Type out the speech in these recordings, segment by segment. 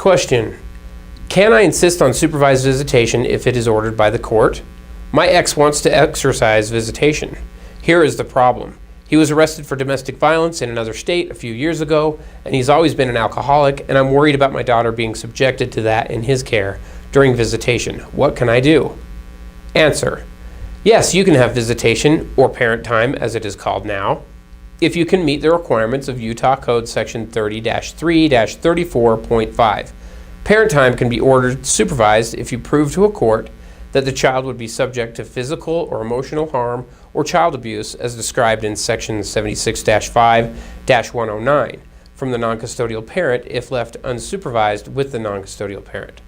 Question: can I insist on supervised visitation if it is ordered by the court? My ex wants to exercise visitation. Here is the problem. He was arrested for domestic violence in another state a few years ago, and he's always been an alcoholic, and I'm worried about my daughter being subjected to that in his care during visitation. What can I do? Answer: yes, you can have visitation, or parent time as it is called now, if you can meet the requirements of Utah Code Section 30-3-34.5. Parent time can be ordered supervised if you prove to a court that the child would be subject to physical or emotional harm or child abuse as described in Section 76-5-109 from the non-custodial parent if left unsupervised with the non-custodial parent.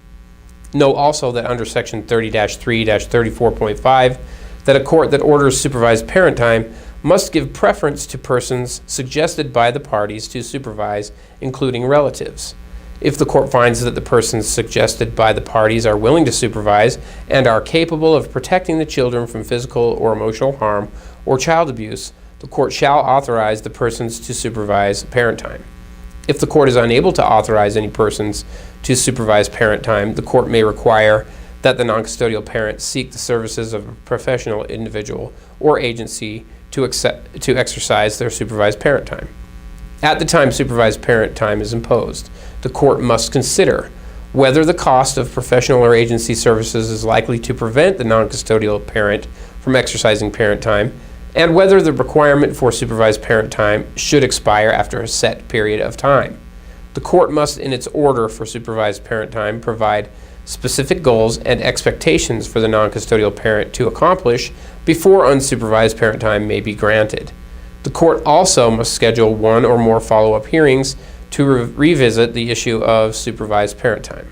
Note also that under Section 30-3-34.5 that a court that orders supervised parent time must give preference to persons suggested by the parties to supervise, including relatives. If the court finds that the persons suggested by the parties are willing to supervise and are capable of protecting the children from physical or emotional harm or child abuse, the court shall authorize the persons to supervise parent time. If the court is unable to authorize any persons to supervise parent time, the court may require that the non-custodial parent seek the services of a professional individual or agency to exercise their supervised parent time. At the time supervised parent time is imposed, the court must consider whether the cost of professional or agency services is likely to prevent the non-custodial parent from exercising parent time, and whether the requirement for supervised parent time should expire after a set period of time. The court must, in its order for supervised parent time, provide specific goals and expectations for the non-custodial parent to accomplish before unsupervised parent time may be granted. The court also must schedule one or more follow-up hearings to revisit the issue of supervised parent time.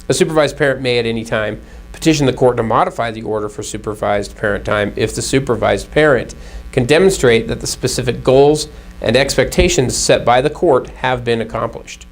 A supervised parent may at any time petition the court to modify the order for supervised parent time if the supervised parent can demonstrate that the specific goals and expectations set by the court have been accomplished.